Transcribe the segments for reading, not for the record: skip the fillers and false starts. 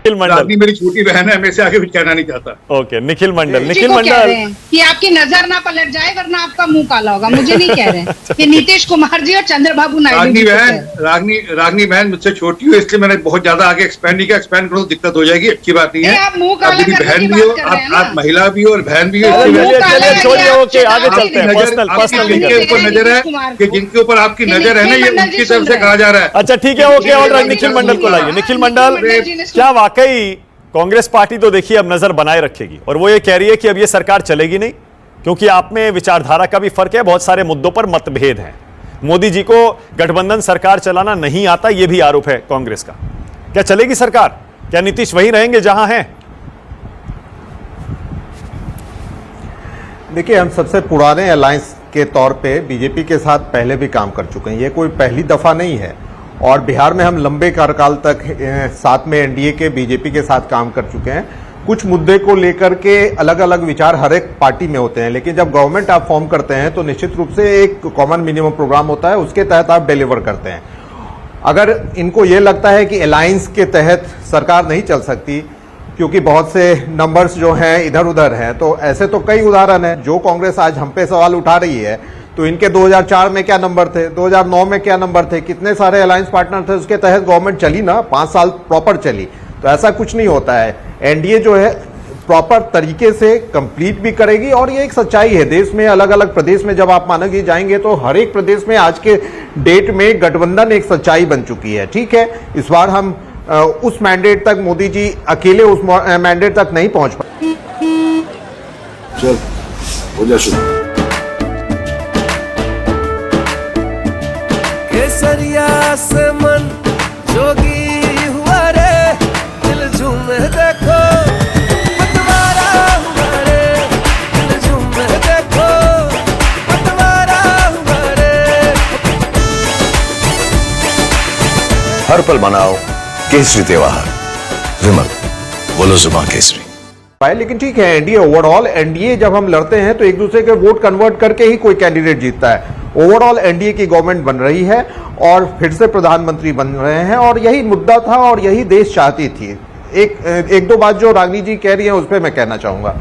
रागनी मेरी छोटी बहन है, मैं से आगे कुछ कहना नहीं चाहता। ओके, निखिल मंडल कि आपकी नजर ना पलट जाए वरना आपका मुंह काला होगा। मुझे नहीं कह रहे कि नीतीश कुमार जी और चंद्रबाबू नायडू। रागनी बहन मुझसे छोटी हो, इसलिए मैंने बहुत ज्यादा आगे एक्सपेंड नहीं किया। एक्सपेंड करो तो दिक्कत हो जाएगी, अच्छी बात नहीं है। आप मुंह काला करने की बहन भी बात हो, कर रहे हैं ना। आप महिला भी हो और बहन भी हो। छोड़िए, ओके आगे चलते हैं। जिनके ऊपर नजर है कि जिनके ऊपर आपकी नजर है ना, ये उनकी तरफ से कहा जा रहा है। अच्छा ठीक है, ओके, और निखिल मंडल को लाइए। निखिल मंडल, क्या वाकई कांग्रेस पार्टी तो देखिए अब नजर बनाए रखेगी और वो ये कह रही है कि अब ये सरकार चलेगी नहीं, क्योंकि आप में विचारधारा का भी फर्क है, बहुत सारे मुद्दों पर मतभेद हैं। मोदी जी को गठबंधन सरकार चलाना नहीं आता, यह भी आरोप है कांग्रेस का। क्या चलेगी सरकार? क्या नीतीश वहीं रहेंगे जहां हैं? देखिए, हम सबसे पुराने अलायंस के तौर पे बीजेपी के साथ पहले भी काम कर चुके हैं, ये कोई पहली दफा नहीं है। और बिहार में हम लंबे कार्यकाल तक साथ में एनडीए के बीजेपी के साथ काम कर चुके हैं। कुछ मुद्दे को लेकर के अलग अलग विचार हर एक पार्टी में होते हैं, लेकिन जब गवर्नमेंट आप फॉर्म करते हैं तो निश्चित रूप से एक कॉमन मिनिमम प्रोग्राम होता है, उसके तहत आप डिलीवर करते हैं। अगर इनको ये लगता है कि अलायंस के तहत सरकार नहीं चल सकती क्योंकि बहुत से नंबर्स जो हैं इधर उधर हैं, तो ऐसे तो कई उदाहरण हैं। जो कांग्रेस आज हम पे सवाल उठा रही है, तो इनके 2004 में क्या नंबर थे, 2009 में क्या नंबर थे, कितने सारे अलायंस पार्टनर थे, उसके तहत गवर्नमेंट चली ना, 5 साल प्रॉपर चली। तो ऐसा कुछ नहीं होता है। एनडीए जो है प्रॉपर तरीके से कंप्लीट भी करेगी, और ये एक सच्चाई है। देश में अलग अलग प्रदेश में जब आप मानेंगे जाएंगे तो हर एक प्रदेश में आज के डेट में गठबंधन एक सच्चाई बन चुकी है। ठीक है, इस बार हम उस मैंडेट तक, मोदी जी अकेले उस मैंडेट तक नहीं पहुंच पाए। चल हो जा शुरू। केसरिया से मन जोगी हुआ रे, दिल झूमे देखो पतवारा हुआ रे, दिल झूमे देखो पतवारा हुआ रे। हर पल मनाओ केसरी त्योहार, विमल बोलो जुबान केसरी। लेकिन ठीक है, एनडीए ओवरऑल, एनडीए जब हम लड़ते हैं तो एक दूसरे के वोट कन्वर्ट करके ही कोई कैंडिडेट जीतता है। ओवरऑल एनडीए की गवर्नमेंट बन रही है और फिर से प्रधानमंत्री बन रहे हैं, और यही मुद्दा था और यही देश चाहती थी। एक दो बात जो रागनी जी कह रही है उस पर मैं कहना चाहूंगा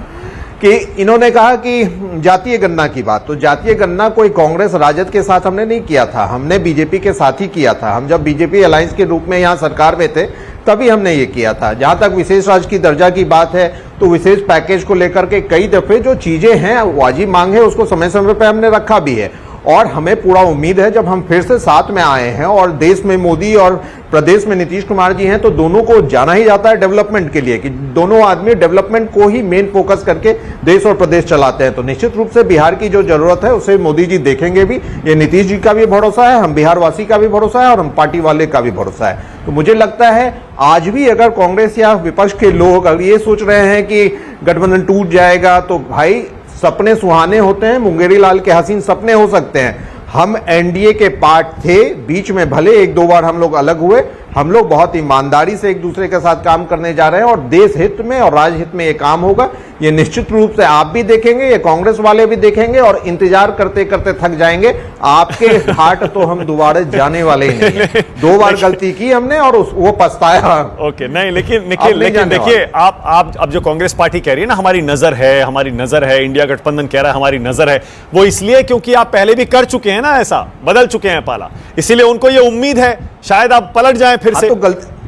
कि इन्होंने कहा कि जातीय गणना की बात, तो जातीय गणना कोई कांग्रेस राजद के साथ हमने नहीं किया था, हमने बीजेपी के साथ ही किया था। हम जब बीजेपी अलायंस के रूप में यहाँ सरकार में थे तभी हमने ये किया था। जहां तक विशेष राज्य की दर्जा की बात है, तो विशेष पैकेज को लेकर के कई दफे जो चीजें हैं, वाजिब मांग है, उसको समय समय पर हमने रखा भी है। और हमें पूरा उम्मीद है जब हम फिर से साथ में आए हैं और देश में मोदी और प्रदेश में नीतीश कुमार जी हैं, तो दोनों को जाना ही जाता है डेवलपमेंट के लिए, कि दोनों आदमी डेवलपमेंट को ही मेन फोकस करके देश और प्रदेश चलाते हैं। तो निश्चित रूप से बिहार की जो जरूरत है उसे मोदी जी देखेंगे भी। ये नीतीश जी का भी भरोसा है, हम बिहार वासी का भी भरोसा है, और हम पार्टी वाले का भी भरोसा है। तो मुझे लगता है आज भी अगर कांग्रेस या विपक्ष के लोग अगर ये सोच रहे हैं कि गठबंधन टूट जाएगा, तो भाई सपने सुहाने होते हैं, मुंगेरी लाल के हसीन सपने हो सकते हैं। हम एनडीए के पार्ट थे, बीच में भले एक दो बार हम लोग अलग हुए, हम लोग बहुत ईमानदारी से एक दूसरे के साथ काम करने जा रहे हैं और देश हित में और राज हित में ये काम होगा। ये निश्चित रूप से आप भी देखेंगे, ये कांग्रेस वाले भी देखेंगे, और इंतजार करते करते थक जाएंगे। आपके हाट तो हम दोबारा जाने वाले ही नहीं है। 2 बार गलती की हमने और वो पछताया। ओके, नहीं, लेकिन देखिए, आप अब जो कांग्रेस पार्टी कह रही है ना, हमारी नजर है, हमारी नजर है, इंडिया गठबंधन कह रहा है हमारी नजर है, वो इसलिए क्योंकि आप पहले भी कर चुके हैं ना, ऐसा बदल चुके हैं पाला, इसीलिए उनको ये उम्मीद है शायद आप पलट जाएं फिर से। तो गलती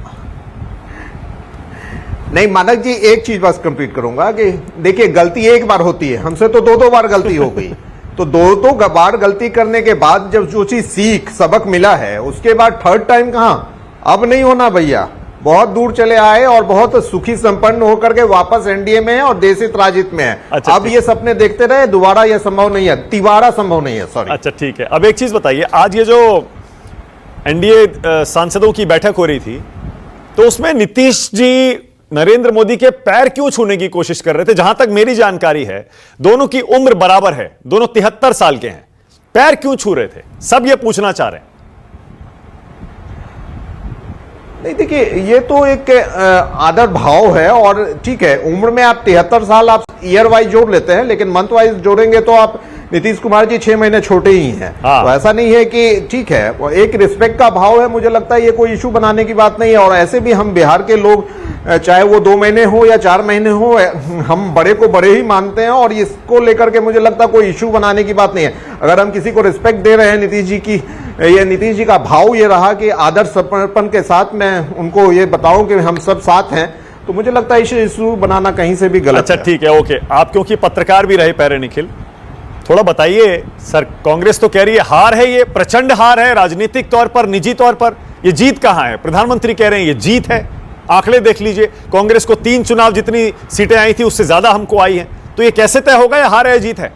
नहीं, मानक जी, एक चीज बस कंप्लीट करूंगा कि देखिए, गलती एक बार होती है, हमसे तो 2-2 बार गलती हो गई। तो 2-2 बार गलती करने के बाद जब जो चीज सीख सबक मिला है, उसके बाद थर्ड टाइम कहां, अब नहीं होना भैया। बहुत दूर चले आए और बहुत सुखी संपन्न होकर के वापस एनडीए में है और देश हित राजित में है। अच्छा, अब ये सपने देखते रहे, दोबारा ये संभव नहीं है, तिबारा संभव नहीं है। सॉरी। अच्छा ठीक है, अब एक चीज बताइए, आज ये जो एनडीए सांसदों की बैठक हो रही थी, तो उसमें नीतीश जी नरेंद्र मोदी के पैर क्यों छूने की कोशिश कर रहे थे? जहां तक मेरी जानकारी है, दोनों की उम्र बराबर है, दोनों 73 साल के हैं, पैर क्यों छू रहे थे? सब ये पूछना चाह रहे हैं। नहीं, देखिए, ये तो एक आदर भाव है, और ठीक है, उम्र में आप 73 साल आप ईयर वाइज जोड़ लेते हैं, लेकिन मंथ वाइज जोड़ेंगे तो आप नीतीश कुमार जी 6 महीने छोटे ही हैं। हाँ। तो ऐसा नहीं है कि ठीक है, वो एक रिस्पेक्ट का भाव है, मुझे लगता है ये कोई इशू बनाने की बात नहीं है। और ऐसे भी हम बिहार के लोग, चाहे वो 2 महीने हो या 4 महीने हो, हम बड़े को बड़े ही मानते हैं और इसको लेकर के मुझे लगता है कोई इशू बनाने की बात नहीं है। अगर हम किसी को रिस्पेक्ट दे रहे हैं नीतीश जी की, ये नीतीश जी का भाव ये रहा कि आदर समर्पण के साथ मैं उनको ये बताऊं कि हम सब साथ हैं, तो मुझे लगता है इसे इशू बनाना कहीं से भी गलत अच्छा है। ठीक है, ओके। आप क्योंकि पत्रकार भी रहे पैरे निखिल, थोड़ा बताइए सर, कांग्रेस तो कह रही है हार है, ये प्रचंड हार है राजनीतिक तौर पर, निजी तौर पर, ये जीत कहां है? प्रधानमंत्री कह रहे हैं ये जीत है। आंकड़े देख लीजिए, कांग्रेस को 3 चुनाव जितनी सीटें आई थी उससे ज्यादा हमको आई हैं, तो ये कैसे तय होगा ये हार है जीत है?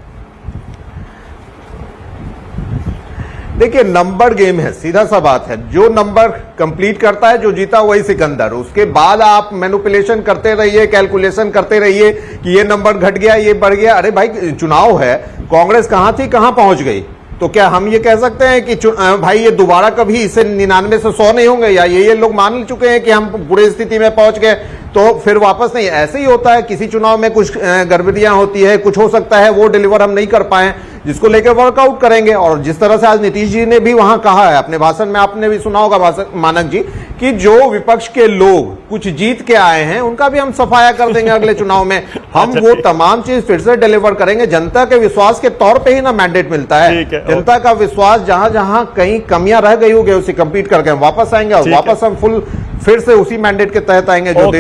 देखिए, नंबर गेम है, सीधा सा बात है। जो नंबर कंप्लीट करता है, जो जीता वही सिकंदर। उसके बाद आप मैनिपुलेशन करते रहिए, कैलकुलेशन करते रहिए कि ये नंबर घट गया, ये बढ़ गया। अरे भाई, चुनाव है, कांग्रेस कहां थी, कहां पहुंच गई? तो क्या हम ये कह सकते हैं कि भाई ये दोबारा कभी इसे 99 से 100 नहीं होंगे, या ये लोग मान चुके हैं कि हम बुरी स्थिति में पहुंच गए तो फिर वापस नहीं? ऐसे ही होता है, किसी चुनाव में कुछ गड़बड़ियां होती है, कुछ हो सकता है वो डिलीवर हम नहीं कर पाए, जिसको लेकर वर्कआउट करेंगे। और जिस तरह से आज नीतीश जी ने भी वहां कहा है अपने भाषण में, आपने भी सुना होगा मानक जी, कि जो विपक्ष के लोग कुछ जीत के आए हैं उनका भी हम सफाया कर देंगे अगले चुनाव में। हम वो तमाम चीज फिर से डिलीवर करेंगे। जनता के विश्वास के तौर पे ही ना मैंडेट मिलता है। जनता का विश्वास, जहां जहां कहीं कमियां रह गई होगी उसे कंप्लीट करके हम वापस आएंगे और वापस हम फुल फिर से उसी मैंडेट के तहत आएंगे जो